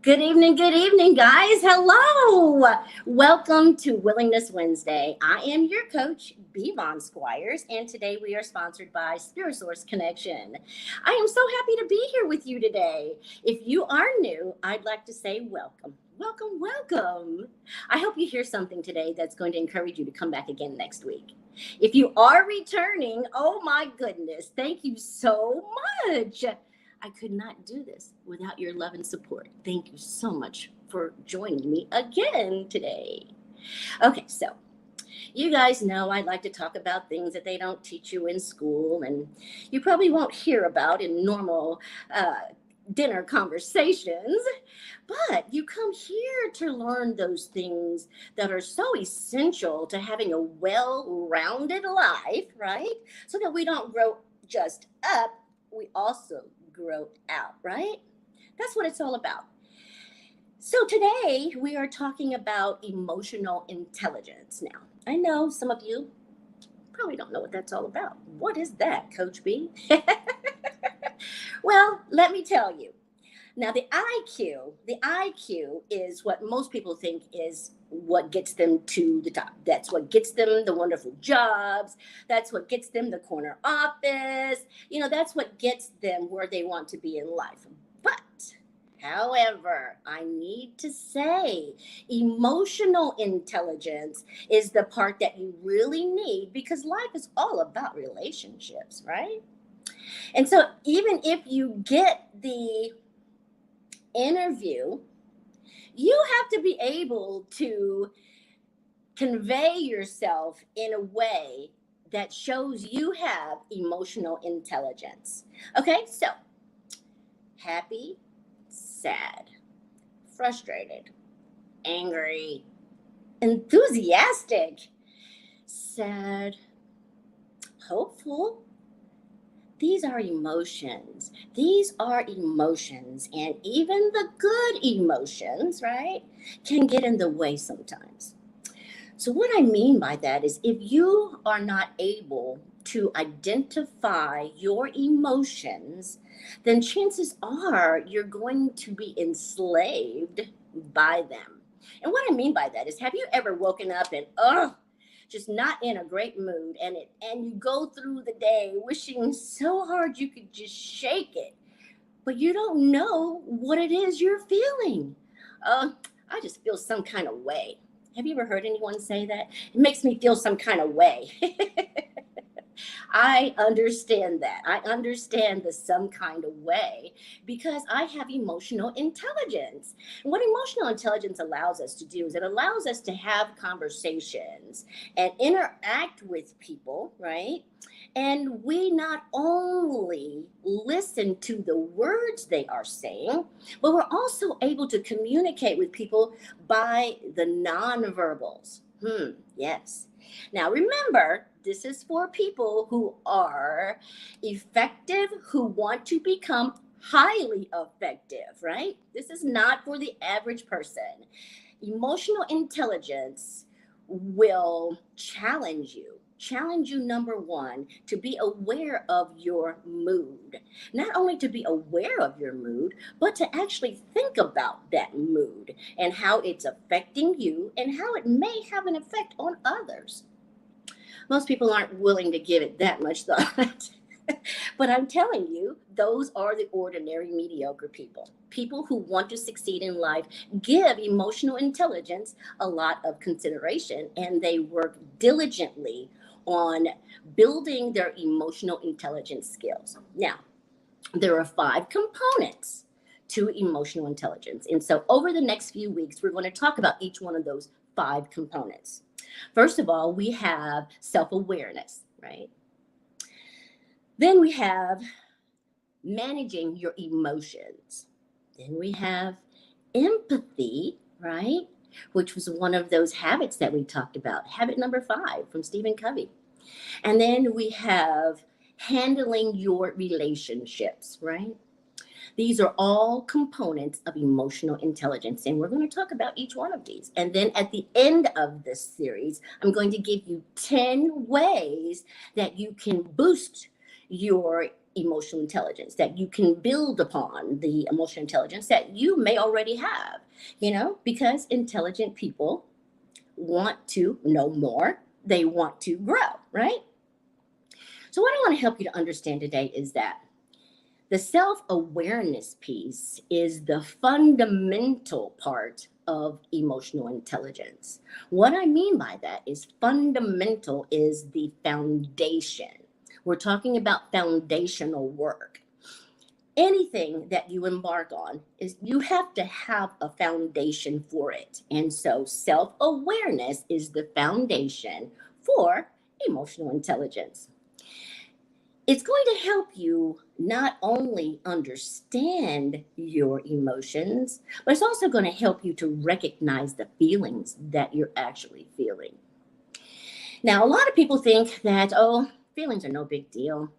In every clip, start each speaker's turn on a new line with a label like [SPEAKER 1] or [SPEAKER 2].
[SPEAKER 1] Good evening, guys. Hello. Welcome to Willingness Wednesday. I am your coach, Bvon Squires, and today we are sponsored by Spirit Source Connection. I am so happy to be here with you today. If you are new, I'd like to say welcome. Welcome, welcome. I hope you hear something today that's going to encourage you to come back again next week. If you are returning, oh my goodness, thank you so much. I could not do this without your love and support. Thank you so much for joining me again today. Okay, so you guys know I like to talk about things that they don't teach you in school and you probably won't hear about in normal dinner conversations, but you come here to learn those things that are so essential to having a well-rounded life, right? So that we don't grow just up, we also grow out, right? That's what it's all about. So today we are talking about emotional intelligence. Now, I know some of you probably don't know what that's all about. What is that, Coach B? Well, let me tell you. Now, the IQ is what most people think is what gets them to the top. That's what gets them the wonderful jobs. That's what gets them the corner office. That's what gets them where they want to be in life. But, however, I need to say emotional intelligence is the part that you really need because life is all about relationships, right? And so even if you get the interview, you have to be able to convey yourself in a way that shows you have emotional intelligence. Okay, so happy, sad, frustrated, angry, enthusiastic, sad, hopeful. These are emotions. These are emotions. And even the good emotions, right, can get in the way sometimes. So, what I mean by that is if you are not able to identify your emotions, then chances are you're going to be enslaved by them. And what I mean by that is have you ever woken up and, just not in a great mood and you go through the day wishing so hard you could just shake it, but you don't know what it is you're feeling? I just feel some kind of way. Have you ever heard anyone say that? It makes me feel some kind of way. I understand that. I understand the some kind of way because I have emotional intelligence. And what emotional intelligence allows us to do is it allows us to have conversations and interact with people, right? And we not only listen to the words they are saying, but we're also able to communicate with people by the nonverbals. Yes. Now, remember, this is for people who are effective, who want to become highly effective, right? This is not for the average person. Emotional intelligence will challenge you, number one, to be aware of your mood. Not only to be aware of your mood, but to actually think about that mood and how it's affecting you and how it may have an effect on others. Most people aren't willing to give it that much thought. But I'm telling you, those are the ordinary mediocre people. People who want to succeed in life give emotional intelligence a lot of consideration and they work diligently on building their emotional intelligence skills. Now, there are 5 components to emotional intelligence. And so over the next few weeks, we're going to talk about each one of those 5 components. First of all, we have self-awareness, right? Then we have managing your emotions. Then we have empathy, right? Which was one of those habits that we talked about. Habit number 5 from Stephen Covey. And then we have handling your relationships, right? These are all components of emotional intelligence, and we're going to talk about each one of these. And then at the end of this series, I'm going to give you 10 ways that you can boost your emotional intelligence, that you can build upon the emotional intelligence that you may already have, because intelligent people want to know more, they want to grow, right? So, what I want to help you to understand today is that the self-awareness piece is the fundamental part of emotional intelligence. What I mean by that is fundamental is the foundation. We're talking about foundational work. Anything that you embark on is you have to have a foundation for it. And so self-awareness is the foundation for emotional intelligence. It's going to help you not only understand your emotions, but it's also going to help you to recognize the feelings that you're actually feeling. Now, a lot of people think that, feelings are no big deal.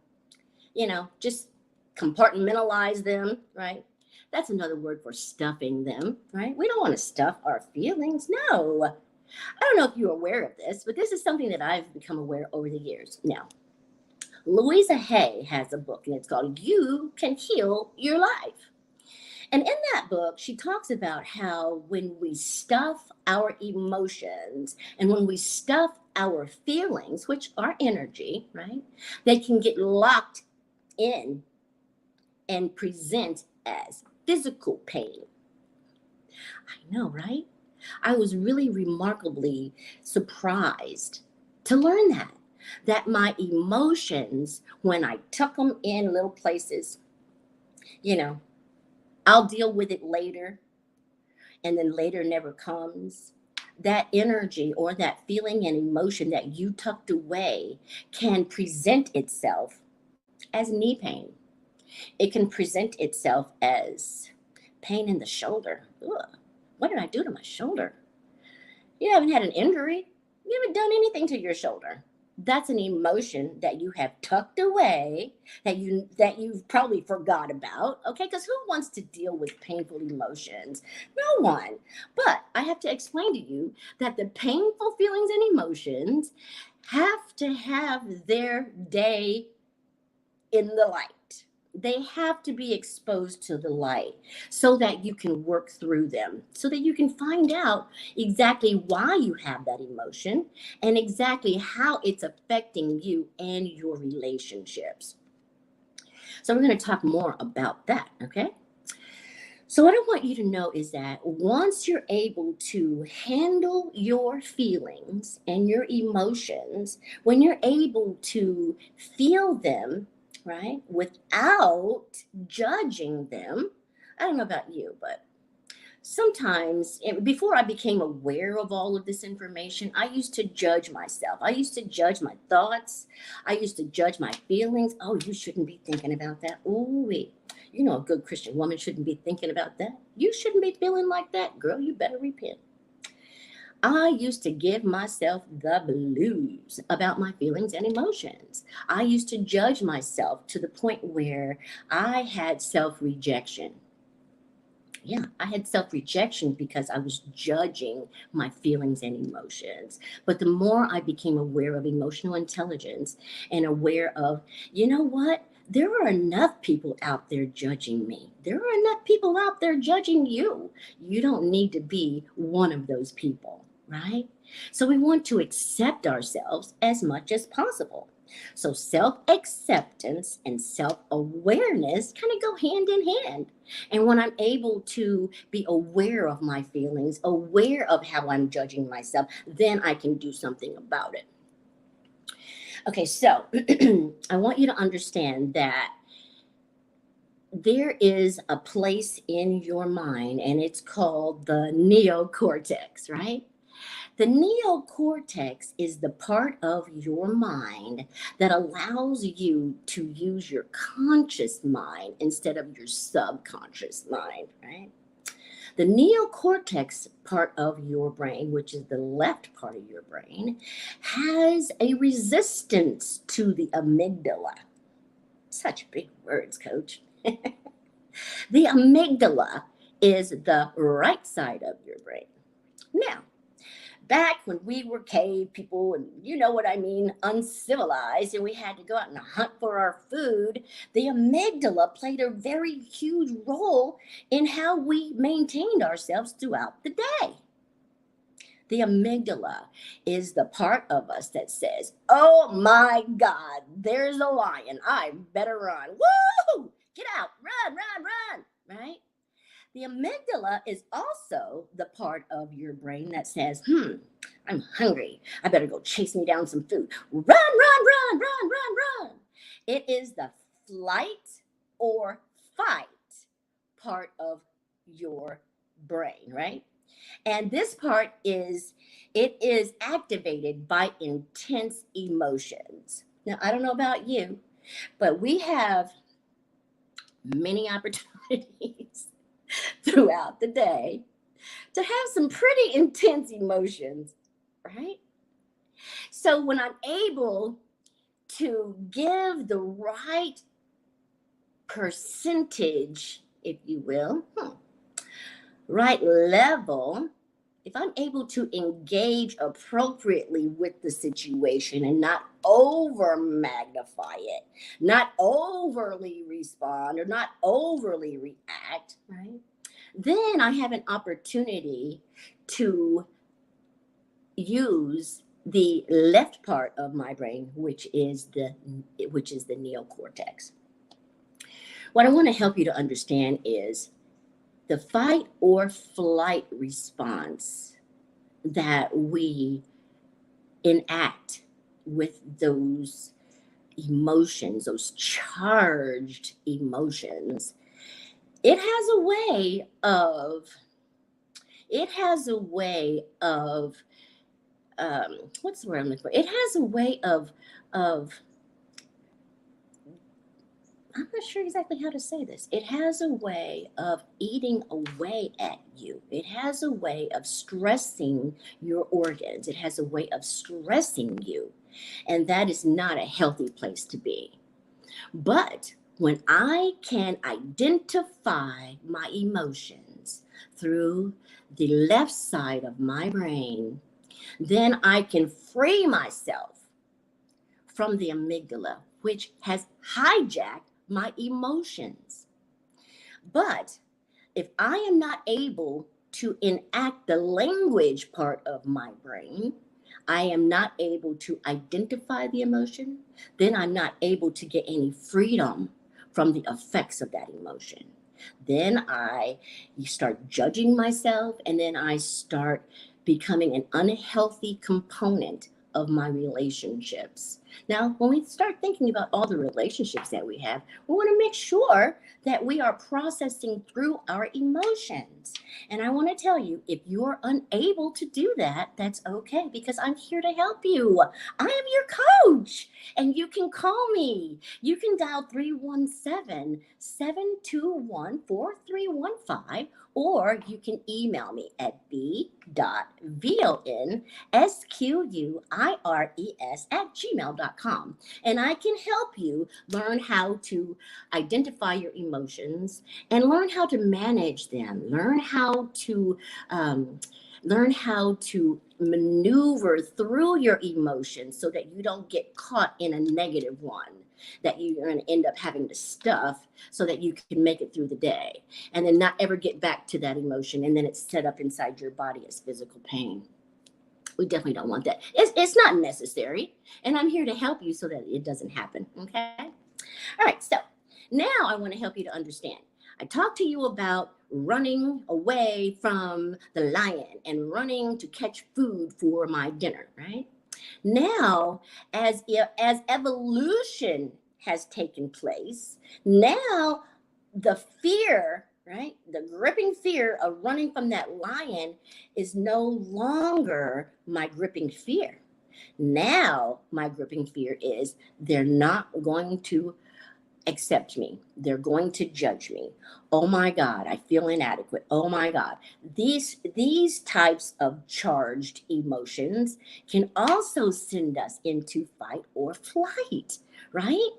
[SPEAKER 1] Just compartmentalize them, right? That's another word for stuffing them, right? We don't want to stuff our feelings. No. I don't know if you're aware of this, but this is something that I've become aware over the years. Now, Louisa Hay has a book, and it's called You Can Heal Your Life. And in that book, she talks about how when we stuff our emotions and when we stuff our feelings, which are energy, right, they can get locked in and present as physical pain. I know, right? I was really remarkably surprised to learn that my emotions, when I tuck them in little places, I'll deal with it later, and then later never comes. That energy or that feeling and emotion that you tucked away can present itself as knee pain. It can present itself as pain in the shoulder. Ugh, what did I do to my shoulder? You haven't had an injury. You haven't done anything to your shoulder. That's an emotion that you have tucked away, that you've probably forgot about, okay? Because who wants to deal with painful emotions? No one. But I have to explain to you that the painful feelings and emotions have to have their day in the light. They have to be exposed to the light so that you can work through them, so that you can find out exactly why you have that emotion and exactly how it's affecting you and your relationships. So we're going to talk more about that, okay? So what I want you to know is that once you're able to handle your feelings and your emotions, when you're able to feel them, right, without judging them. I don't know about you, but sometimes before I became aware of all of this information, I used to judge myself. I used to judge my thoughts. I used to judge my feelings. Oh, you shouldn't be thinking about that. Oh, wait. A good Christian woman shouldn't be thinking about that. You shouldn't be feeling like that. Girl, you better repent. I used to give myself the blues about my feelings and emotions. I used to judge myself to the point where I had self-rejection. Yeah, I had self-rejection because I was judging my feelings and emotions. But the more I became aware of emotional intelligence and aware of, you know what? There are enough people out there judging me. There are enough people out there judging you. You don't need to be one of those people, right? So we want to accept ourselves as much as possible. So self-acceptance and self-awareness kind of go hand in hand. And when I'm able to be aware of my feelings, aware of how I'm judging myself, then I can do something about it. Okay, so I want you to understand that there is a place in your mind, and it's called the neocortex, right? The neocortex is the part of your mind that allows you to use your conscious mind instead of your subconscious mind, right? The neocortex part of your brain, which is the left part of your brain, has a resistance to the amygdala. Such big words, coach. The amygdala is the right side of your brain. Now, back when we were cave people, and you know what I mean, uncivilized, and we had to go out and hunt for our food, the amygdala played a very huge role in how we maintained ourselves throughout the day. The amygdala is the part of us that says, oh my God, there's a lion. I better run. Woo! Get out, run, run, run, right? The amygdala is also the part of your brain that says, I'm hungry. I better go chase me down some food. Run, run, run, run, run, run. It is the flight or fight part of your brain, right? And this part is activated by intense emotions. Now, I don't know about you, but we have many opportunities throughout the day to have some pretty intense emotions, right? So when I'm able to give the right percentage, if you will, right level, if I'm able to engage appropriately with the situation and not over magnify it, not overly respond or not overly react, right? Then I have an opportunity to use the left part of my brain, which is the neocortex. What I want to help you to understand is the fight or flight response that we enact with those emotions, those charged emotions, it has a way of what's the word I'm looking for? It has a way of I'm not sure exactly how to say this. It has a way of eating away at you. It has a way of stressing your organs. It has a way of stressing you. And that is not a healthy place to be. But when I can identify my emotions through the left side of my brain, then I can free myself from the amygdala, which has hijacked my emotions. But if I am not able to enact the language part of my brain, I am not able to identify the emotion, then I'm not able to get any freedom from the effects of that emotion. Then I start judging myself, and then I start becoming an unhealthy component of my relationships. Now, when we start thinking about all the relationships that we have, we want to make sure that we are processing through our emotions. And I want to tell you, if you're unable to do that, that's okay, because I'm here to help you. I am your coach, and you can call me. You can dial 317-721-4315, or you can email me at b.vonsquires@gmail.com. And I can help you learn how to identify your emotions and learn how to manage them, learn how to maneuver through your emotions so that you don't get caught in a negative one that you're going to end up having to stuff so that you can make it through the day and then not ever get back to that emotion, and then it's set up inside your body as physical pain. We definitely don't want that. It's not necessary, and I'm here to help you so that it doesn't happen, okay? All right, so now I want to help you to understand. I talked to you about running away from the lion and running to catch food for my dinner, right? Now, as evolution has taken place, now the fear, right? The gripping fear of running from that lion is no longer my gripping fear. Now, my gripping fear is they're not going to accept me. They're going to judge me. Oh my God, I feel inadequate. Oh my God. These types of charged emotions can also send us into fight or flight, right?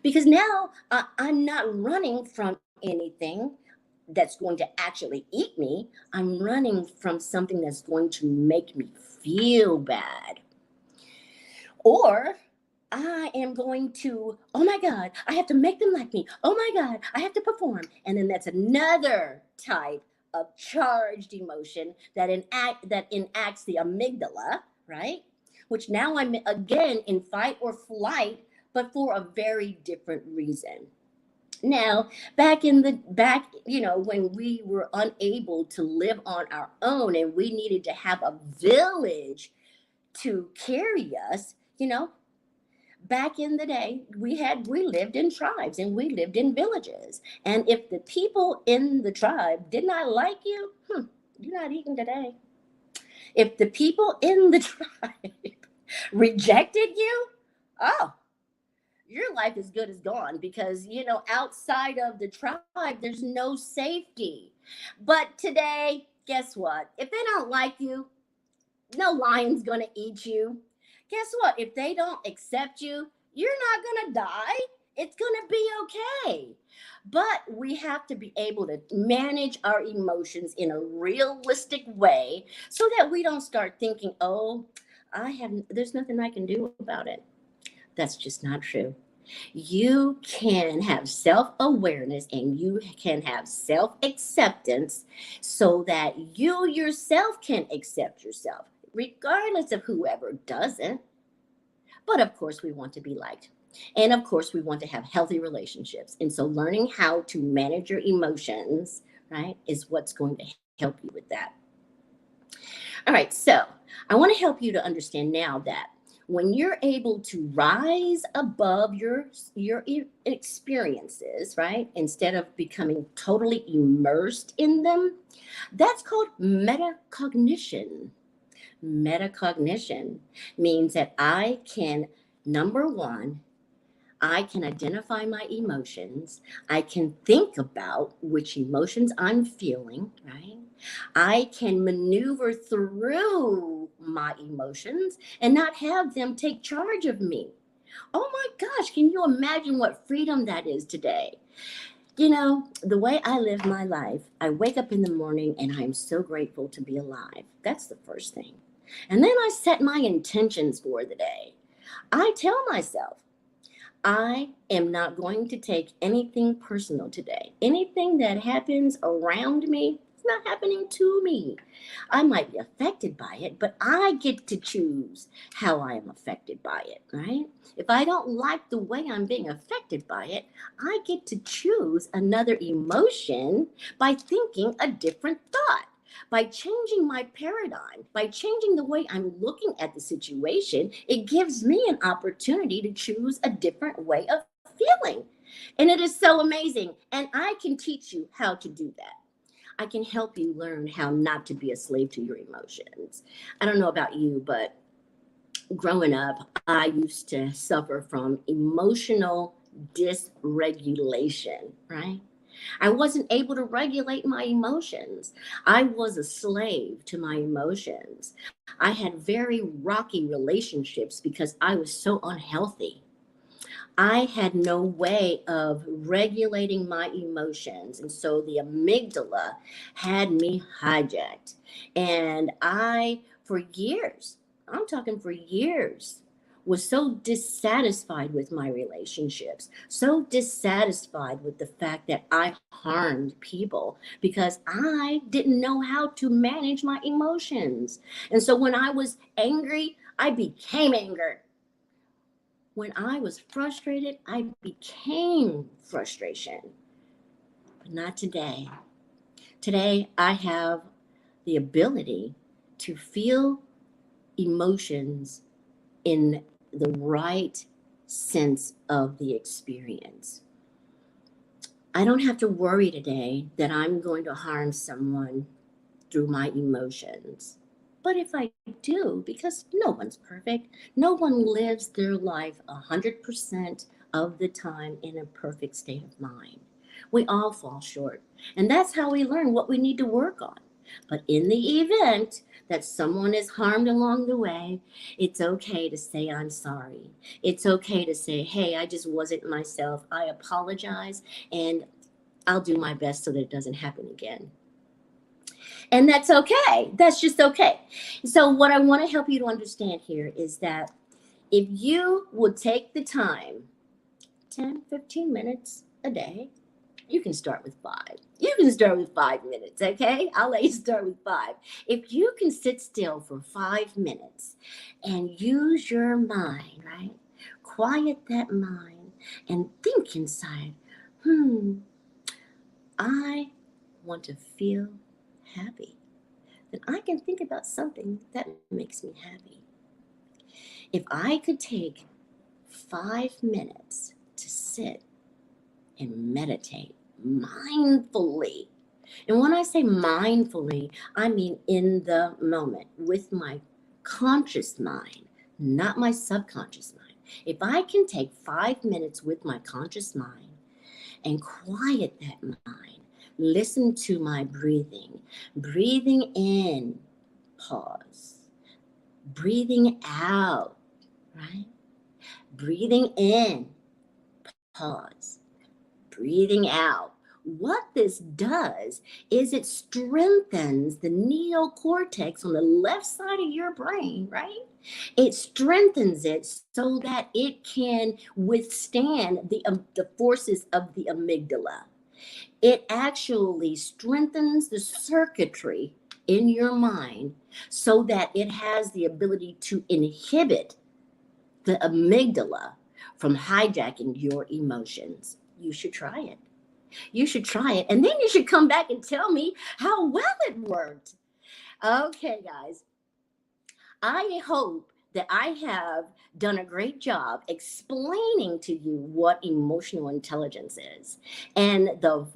[SPEAKER 1] Because now I'm not running from anything. that's going to actually eat me. I'm running from something that's going to make me feel bad. Or I am going to, oh my God, I have to make them like me. Oh my God, I have to perform. And then that's another type of charged emotion that enacts the amygdala, right? Which now I'm again in fight or flight, but for a very different reason. Now, when we were unable to live on our own and we needed to have a village to carry us, back in the day, we lived in tribes and we lived in villages. And if the people in the tribe did not like you, you're not eating today. If the people in the tribe rejected you, oh, your life is good as gone, because outside of the tribe there's no safety. But today, guess what? If they don't like you, no lion's gonna eat you. Guess what? If they don't accept you, you're not gonna die. It's gonna be okay. But we have to be able to manage our emotions in a realistic way so that we don't start thinking, oh, there's nothing I can do about it. That's just not true. You can have self awareness and you can have self acceptance so that you yourself can accept yourself, regardless of whoever doesn't. But of course, we want to be liked. And of course, we want to have healthy relationships. And so, learning how to manage your emotions, right, is what's going to help you with that. All right. So, I want to help you to understand now that when you're able to rise above your experiences, right, instead of becoming totally immersed in them, that's called metacognition. Metacognition means that I can, number one, I can identify my emotions. I can think about which emotions I'm feeling, right? I can maneuver through my emotions and not have them take charge of me. Oh my gosh, can you imagine what freedom that is today? The way I live my life, I wake up in the morning and I am so grateful to be alive. That's the first thing. And then I set my intentions for the day. I tell myself, I am not going to take anything personal today. Anything that happens around me, it's not happening to me. I might be affected by it, but I get to choose how I am affected by it, right? If I don't like the way I'm being affected by it, I get to choose another emotion by thinking a different thought. By changing my paradigm, by changing the way I'm looking at the situation, it gives me an opportunity to choose a different way of feeling. And it is so amazing. And I can teach you how to do that. I can help you learn how not to be a slave to your emotions. I don't know about you, but growing up, I used to suffer from emotional dysregulation, right? I wasn't able to regulate my emotions. I was a slave to my emotions. I had very rocky relationships because I was so unhealthy. I had no way of regulating my emotions. And so the amygdala had me hijacked. And for years, I'm talking for years, was so dissatisfied with my relationships, so dissatisfied with the fact that I harmed people because I didn't know how to manage my emotions. And so when I was angry, I became angry. When I was frustrated, I became frustration. But not today. Today, I have the ability to feel emotions in the right sense of the experience. I don't have to worry today that I'm going to harm someone through my emotions. But if I do, because no one's perfect, no one lives their life 100% of the time in a perfect state of mind. We all fall short. And that's how we learn what we need to work on. But in the event that someone is harmed along the way, it's okay to say, I'm sorry. It's okay to say, hey, I just wasn't myself. I apologize. And I'll do my best so that it doesn't happen again. And that's okay. That's just okay. So, what I want to help you to understand here is that if you will take the time, 10, 15 minutes a day, you can start with 5. You can start with 5 minutes, okay? I'll let you start with 5. If you can sit still for 5 minutes and use your mind, right? Quiet that mind and think inside, I want to feel happy. Then I can think about something that makes me happy. If I could take 5 minutes to sit and meditate mindfully, and when I say mindfully, I mean in the moment with my conscious mind, not my subconscious mind. If I can take 5 minutes with my conscious mind and quiet that mind, listen to my breathing. Breathing in, pause. Breathing out, right? Breathing in, pause. Breathing out. What this does is it strengthens the neocortex on the left side of your brain, right? It strengthens it so that it can withstand the forces of the amygdala. It actually strengthens the circuitry in your mind so that it has the ability to inhibit the amygdala from hijacking your emotions. You should try it. You should try it. And then you should come back and tell me how well it worked. Okay, guys. I hope that I have done a great job explaining to you what emotional intelligence is. And the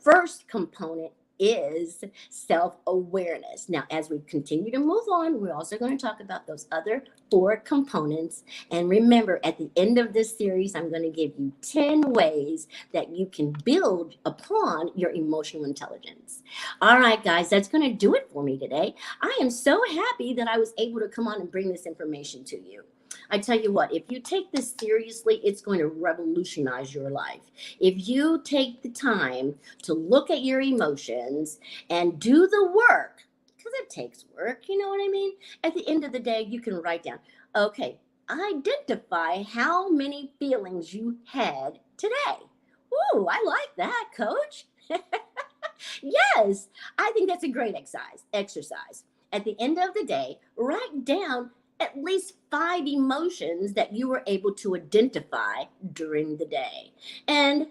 [SPEAKER 1] first component is self-awareness. Now, as we continue to move on, we're also going to talk about those other 4 components. And remember, at the end of this series, I'm going to give you 10 ways that you can build upon your emotional intelligence. All right, guys, that's going to do it for me today. I am so happy that I was able to come on and bring this information to you. I tell you what, if you take this seriously, it's going to revolutionize your life. If you take the time to look at your emotions and do the work, because it takes work, you know what I mean? At the end of the day, you can write down, okay, identify how many feelings you had today. Ooh, I like that, coach. Yes, I think that's a great exercise. At the end of the day, write down at least 5 emotions that you were able to identify during the day. And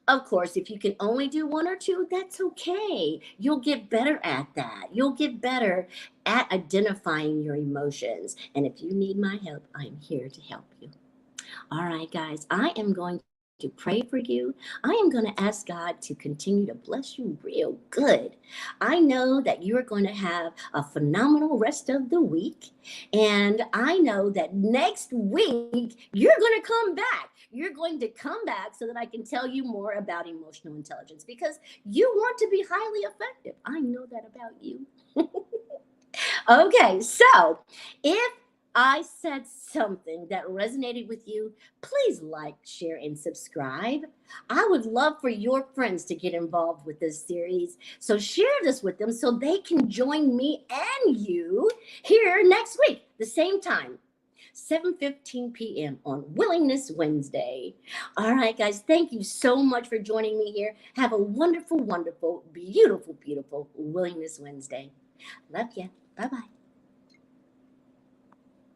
[SPEAKER 1] of course, if you can only do 1 or 2, that's okay. You'll get better at that. You'll get better at identifying your emotions. And if you need my help, I'm here to help you. All right, guys, I am going to pray for you. I am going to ask God to continue to bless you real good. I know that you are going to have a phenomenal rest of the week. And I know that next week, you're going to come back. You're going to come back so that I can tell you more about emotional intelligence because you want to be highly effective. I know that about you. Okay, so if I said something that resonated with you, please like, share, and subscribe. I would love for your friends to get involved with this series. So share this with them so they can join me and you here next week, the same time, 7:15 p.m. on Willingness Wednesday. All right, guys, thank you so much for joining me here. Have a wonderful, wonderful, beautiful, beautiful Willingness Wednesday. Love ya. Bye-bye.